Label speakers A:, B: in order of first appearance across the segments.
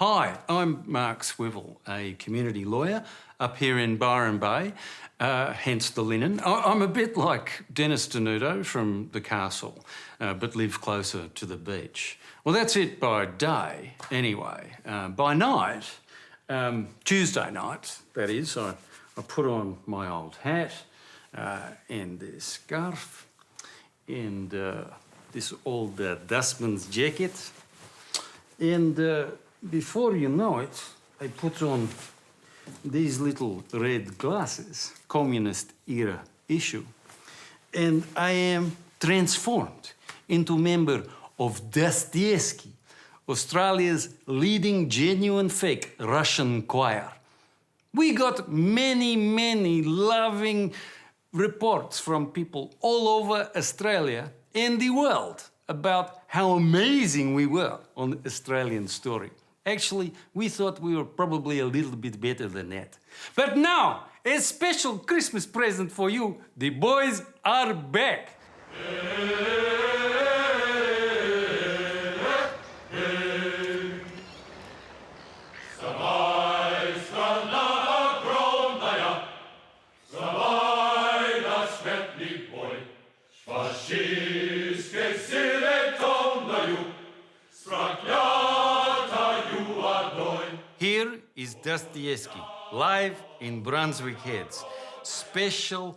A: Hi, I'm Mark Swivel, a community lawyer up here in Byron Bay, hence the linen. I'm a bit like Dennis Denuto from the castle, but live closer to the beach. Well, that's it by day, anyway. By night, Tuesday night, that is, I put on my old hat and this scarf and this old dustman's jacket. And before you know it, I put on these little red glasses, communist era issue, and I am transformed into a member of Dustyesky, Australia's leading genuine fake Russian choir. We got many loving reports from people all over Australia and the world about how amazing we were on Australian Story. Actually, we thought we were probably a little bit better than that. But now, a special Christmas present for you, the boys are back. Here is Dustyesky, live in Brunswick Heads. Special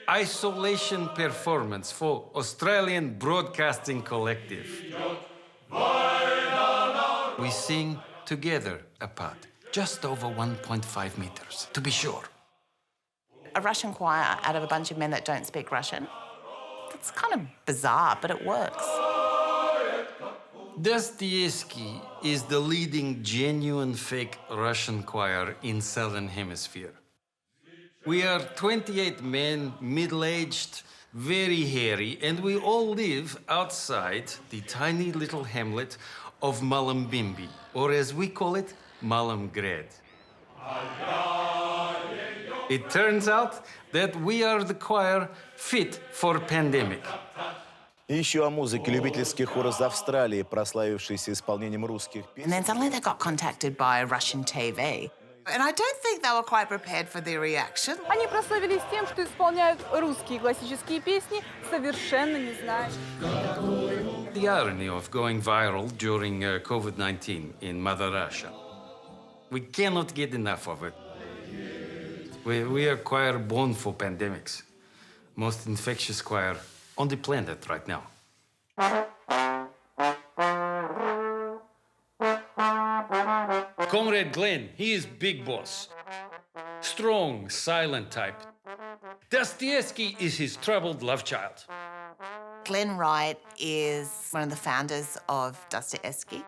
A: isolation performance for Australian Broadcasting Collective. We sing together apart, just over 1.5 meters, to be sure.
B: A Russian choir out of a bunch of men that don't speak Russian? It's kind of bizarre, but it works.
A: Dustyesky is the leading genuine fake Russian choir in Southern Hemisphere. We are 28 men, middle-aged, very hairy, and we all live outside the tiny little hamlet of Mullumbimby, or as we call it, Malumgrad. It turns out that we are the choir fit for pandemic.
C: И еще о музыке любительский хор из Австралии, прославившийся исполнением русских
B: And
C: песен.
B: then suddenly they got contacted by Russian TV. And I don't think they were quite prepared for their reaction.
D: Они прославились тем, что исполняют русские классические песни, совершенно не зная.
A: The irony of going viral during COVID-19 in Mother Russia. We cannot get enough of it. We are choir born for pandemics. Most infectious choir on the planet right now. Comrade Glenn, he is big boss. Strong, silent type. Dustyesky is his troubled love child.
B: Glenn Wright is one of the founders of Dustyesky.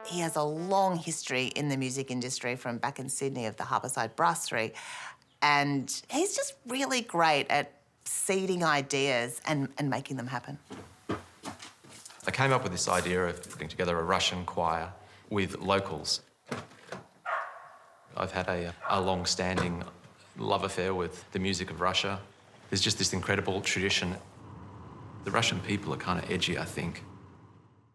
B: He has a long history in the music industry from back in Sydney of the Harbourside Brasserie. And he's just really great at seeding ideas and making them happen.
E: I came up with this idea of putting together a Russian choir with locals. I've had a long-standing love affair with the music of Russia. There's just this incredible tradition. The Russian people are kind of edgy, I think.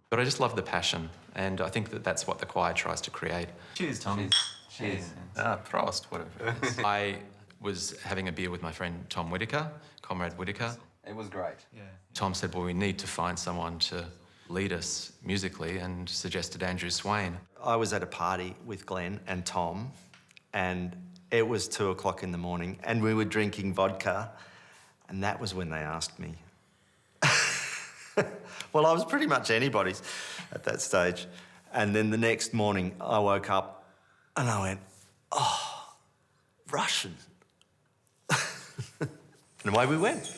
E: But I just love the passion, and I think that that's what the choir tries to create.
F: Cheers, Tom. Cheers.
E: Prost, whatever. I was having a beer with my friend Tom Whitaker, Comrade Whitaker.
F: It was great. Yeah.
E: Tom said, well, we need to find someone to lead us musically, and suggested Andrew Swain.
G: I was at a party with Glenn and Tom, and it was 2 o'clock in the morning, and we were drinking vodka, and that was when they asked me. Well, I was pretty much anybody's at that stage. And then the next morning, I woke up and I went, oh, Russian. And away we went.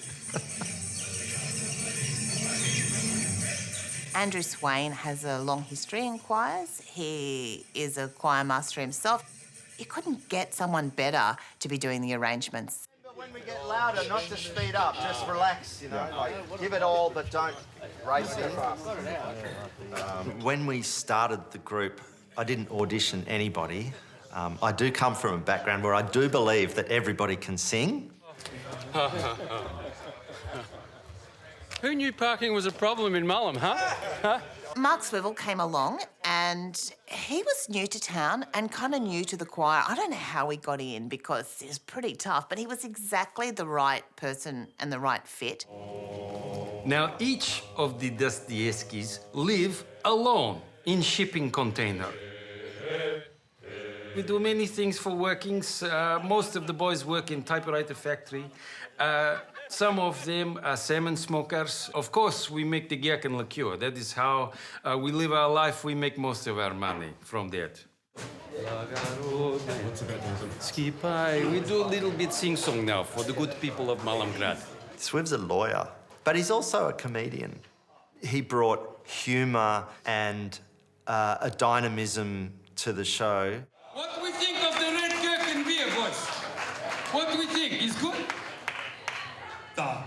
B: Andrew Swain has a long history in choirs. He is a choir master himself. You couldn't get someone better to be doing the arrangements.
H: When we get louder, not to speed up, just relax, you know, like give it all, but don't race it.
G: When we started the group, I didn't audition anybody. I do come from a background where I do believe that everybody can sing.
A: Who knew parking was a problem in Mullum, huh?
B: Mark Swivel came along and he was new to town and kind of new to the choir. I don't know how he got in because he was pretty tough, but he was exactly the right person and the right fit.
A: Now, each of the Dustyeskys live alone in shipping container. We do many things for workings. Most of the boys work in typewriter factory. Some of them are salmon smokers. Of course, we make the gherkin and liqueur. That is how we live our life. We make most of our money from that. Ski pie. We do a little bit sing-song now for the good people of Malmgrad.
G: Swiv's a lawyer, but he's also a comedian. He brought humour and a dynamism to the show.
I: What do we think of the red gherkin beer, boys? What do we think? Is good? Oh,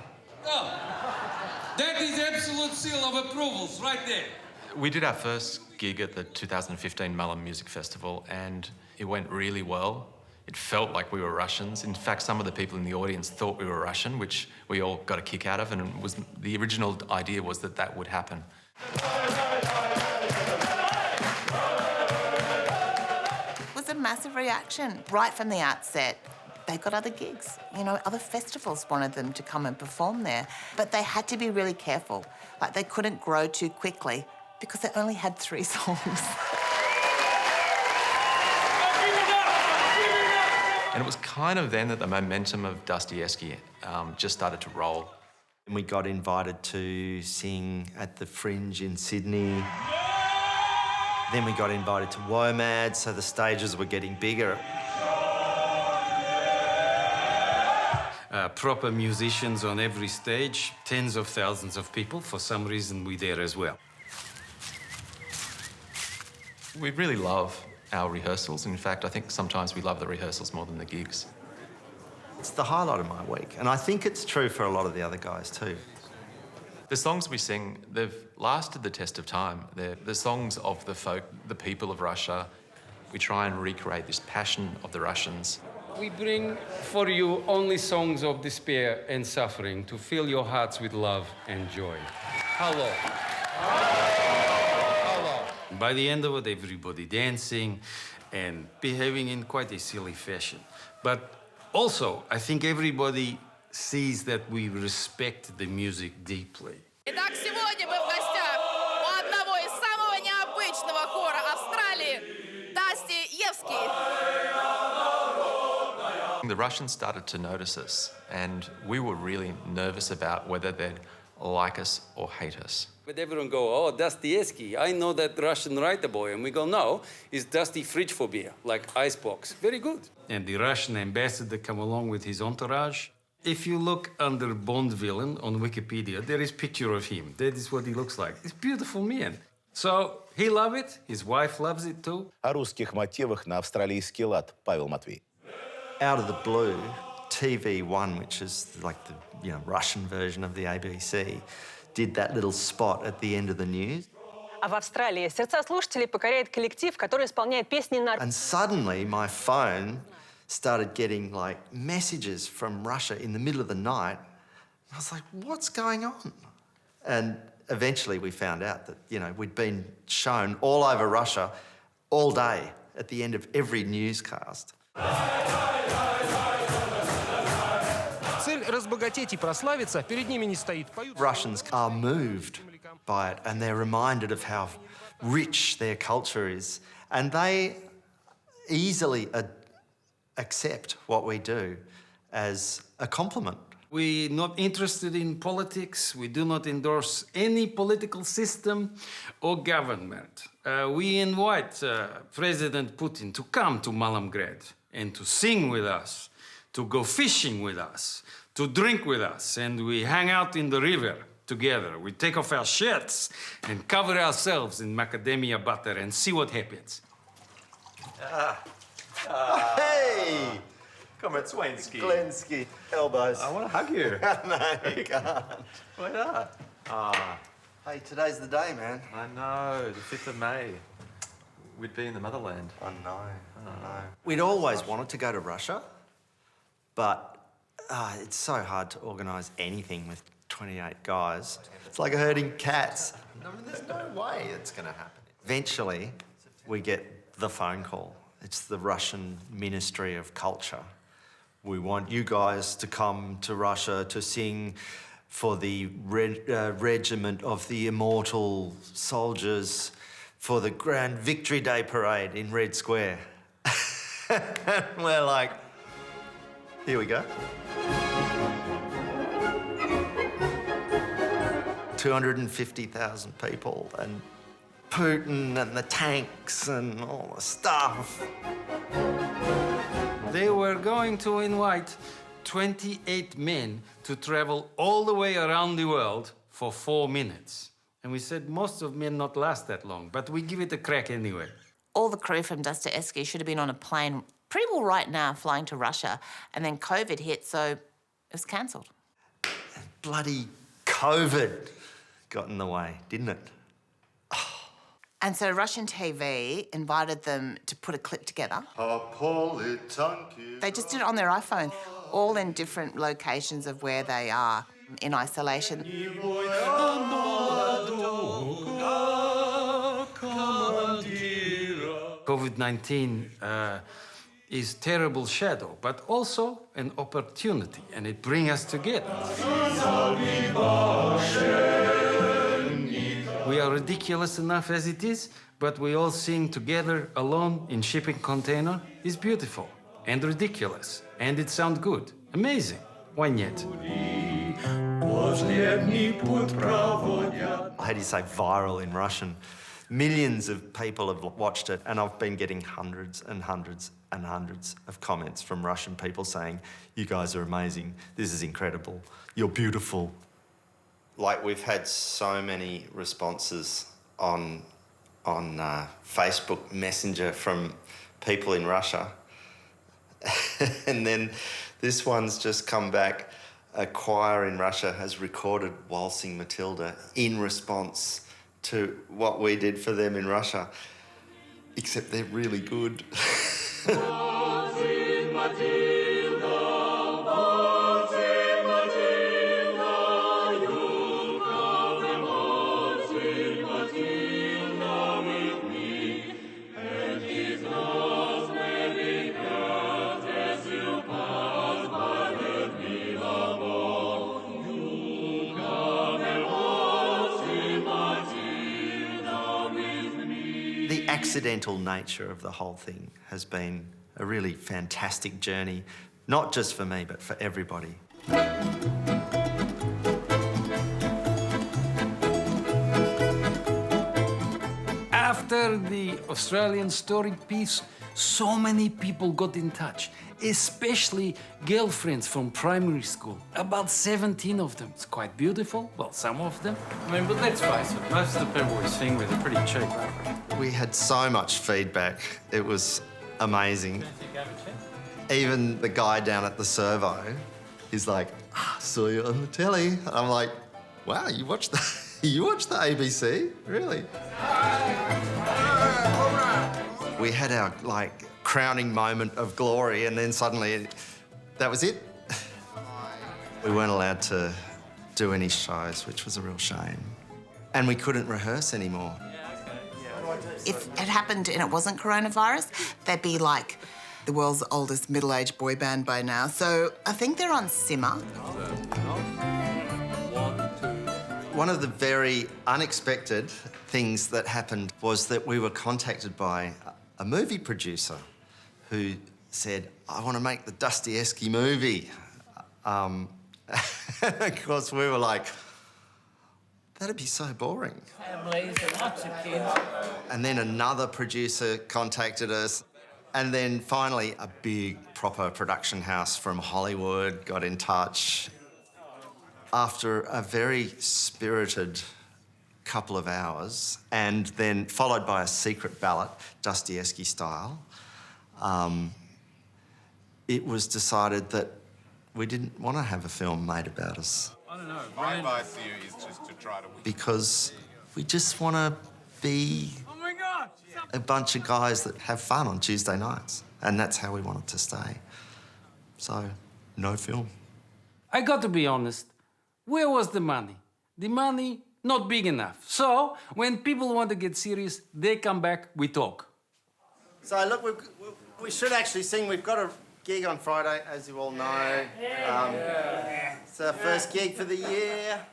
I: that is absolute seal of approvals right there.
E: We did our first gig at the 2015 Mullum Music Festival, and it went really well. It felt like we were Russians. In fact, some of the people in the audience thought we were Russian, which we all got a kick out of, and the original idea was that that would happen.
B: It was a massive reaction right from the outset. They got other gigs. You know, other festivals wanted them to come and perform there. But they had to be really careful. Like, they couldn't grow too quickly because they only had 3 songs.
E: And it was kind of then that the momentum of Dustyesky just started to roll.
G: And we got invited to sing at the Fringe in Sydney. Then we got invited to WOMAD, so the stages were getting bigger.
A: Proper musicians on every stage, tens of thousands of people. For some reason, we're there as well.
E: We really love our rehearsals. In fact, I think sometimes we love the rehearsals more than the gigs.
G: It's the highlight of my week, and I think it's true for a lot of the other guys too.
E: The songs we sing, they've lasted the test of time. They're the songs of the folk, the people of Russia. We try and recreate this passion of the Russians.
A: We bring for you only songs of despair and suffering to fill your hearts with love and joy. Hello. Hello. By the end of it, everybody dancing and behaving in quite a silly fashion. But also, I think everybody sees that we respect the music deeply.
D: Итак, сегодня мы в гостях у одного из самого необычного хора Австралии, Dustyesky.
E: The Russians started to notice us, and we were really nervous about whether they'd like us or hate us.
A: But everyone go, oh, Dustyesky, I know that Russian writer boy. And we go, no, it's Dusty fridge for beer, like icebox. Very good. And the Russian ambassador come along with his entourage. If you look under Bond villain on Wikipedia, there is a picture of him. That is what he looks like. He's a beautiful man. So he loves it, his wife loves it too.
C: О русских мотивах на австралийский лад. Павел Матвей.
G: Out of the blue, TV1, which is like the Russian version of the ABC, did that little spot at the end of the news.
J: А в Австралии сердца слушателей покоряет коллектив, который исполняет песни на...
G: And suddenly my phone started getting like messages from Russia in the middle of the night. I was like, what's going on? And eventually we found out that, we'd been shown all over Russia all day at the end of every newscast.
K: Цель разбогатеть и прославиться перед ними не стоит.
G: Russians are moved by it, and they're reminded of how rich their culture is, and they easily accept what we do as a compliment.
A: We're not interested in politics. We do not endorse any political system or government. We invite President Putin to come to Malmgrad and to sing with us, to go fishing with us, to drink with us, and we hang out in the river together. We take off our shirts and cover ourselves in macadamia butter and see what happens.
G: Hey!
E: Comrade Dustyesky.
G: Glensky. Elbows.
E: I want to hug you.
G: No, you can't.
E: Why not?
G: Hey, today's the day, man.
E: I know, the 5th of May. We'd be in the motherland.
G: I know. We'd always wanted to go to Russia, but it's so hard to organise anything with 28 guys. It's like herding cats. I mean, there's no way it's going to happen. Eventually, we get the phone call. It's the Russian Ministry of Culture. We want you guys to come to Russia to sing for the regiment of the immortal soldiers for the Grand Victory Day Parade in Red Square. We're like, here we go. 250,000 people and Putin and the tanks and all the stuff.
A: They were going to invite 28 men to travel all the way around the world for 4 minutes. And we said most of men not last that long, but we give it a crack anyway.
B: All the crew from Dustyesky should have been on a plane pretty well right now flying to Russia, and then COVID hit, so it was cancelled.
G: Bloody COVID got in the way, didn't it?
B: And so Russian TV invited them to put a clip together. They just did it on their iPhone, all in different locations of where they are in isolation.
A: COVID-19 is terrible shadow, but also an opportunity, and it brings us together. We are ridiculous enough as it is, but we all sing together alone in shipping container is beautiful and ridiculous, and it sounds good. Amazing. Why not?
G: How do you say viral in Russian? Millions of people have watched it, and I've been getting hundreds and hundreds and hundreds of comments from Russian people saying, you guys are amazing, this is incredible, you're beautiful. Like, we've had so many responses on Facebook Messenger from people in Russia. And then this one's just come back. A choir in Russia has recorded Waltzing Matilda in response to what we did for them in Russia, except they're really good. The accidental nature of the whole thing has been a really fantastic journey, not just for me, but for everybody.
A: After the Australian story piece, so many people got in touch, especially girlfriends from primary school. About 17 of them. It's quite beautiful. Well, some of them. I mean, but let's face it, most of the people we sing with are pretty cheap, aren't they?
G: We had so much feedback. It was amazing. Even the guy down at the servo is like, saw you on the telly. And I'm like, wow, you watched the ABC? Really? We had our, crowning moment of glory, and then suddenly that was it. We weren't allowed to do any shows, which was a real shame. And we couldn't rehearse anymore.
B: If it happened and it wasn't coronavirus, they'd be like the world's oldest middle-aged boy band by now. So I think they're on simmer.
G: One of the very unexpected things that happened was that we were contacted by a movie producer who said, I want to make the Dustyesky movie. Of course, we were like, that'd be so boring.
L: Families and lots of kids.
G: And then another producer contacted us. And then finally, a big, proper production house from Hollywood got in touch. After a very spirited couple of hours, and then followed by a secret ballot, Dustyesky style, it was decided that we didn't want to have a film made about us.
M: I don't know. My advice to you is just to try to...
G: Because we just want to be a bunch of guys that have fun on Tuesday nights. And that's how we want it to stay. So, no film.
A: I got to be honest, Where was the money? The money not big enough. So when people want to get serious, they come back, we talk.
G: So look, we should actually sing. We've got a gig on Friday, as you all know. It's our first gig for the year.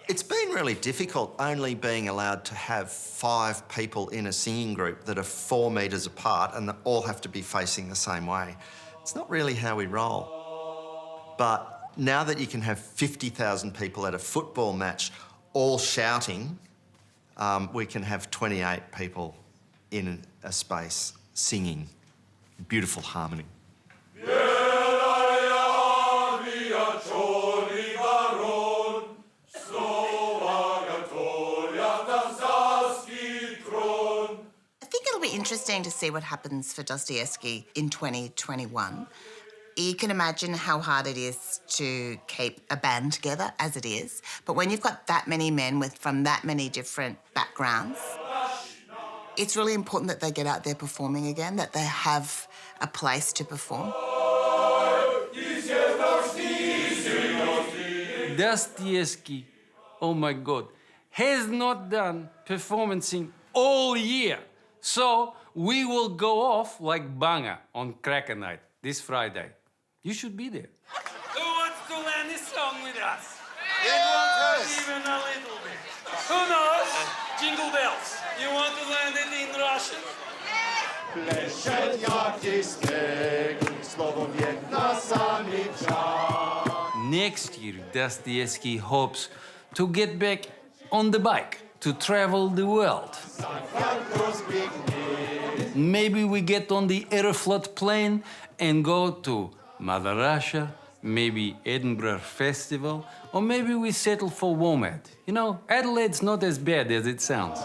G: It's been really difficult only being allowed to have 5 people in a singing group that are 4 metres apart and that all have to be facing the same way. It's not really how we roll. But now that you can have 50,000 people at a football match all shouting, we can have 28 people in a space singing. Beautiful harmony.
B: Interesting to see what happens for Dustyesky in 2021. You can imagine how hard it is to keep a band together, as it is. But when you've got that many men from that many different backgrounds, it's really important that they get out there performing again, that they have a place to perform.
A: Dustyesky, oh my God, has not done performancing all year. So we will go off like Banga on Cracker Night this Friday. You should be there. Who wants to learn this song with us? Even a little bit. Who knows? Jingle bells. You want to learn it in Russian? Next year, Dustyesky hopes to get back on the bike to travel the world. Maybe we get on the Aeroflot plane and go to Mother Russia, maybe Edinburgh Festival, or maybe we settle for WOMAD. You know, Adelaide's not as bad as it sounds.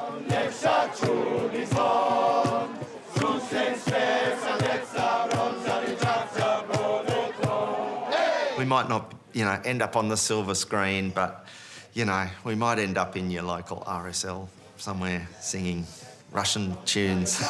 G: We might not, end up on the silver screen, but, we might end up in your local RSL somewhere singing Russian tunes.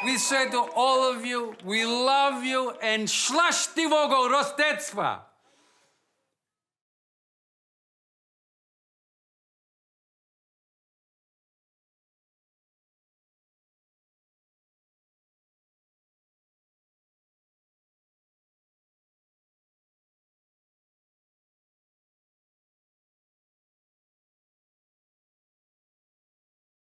A: We say to all of you, we love you and shlasztivogo rostectva.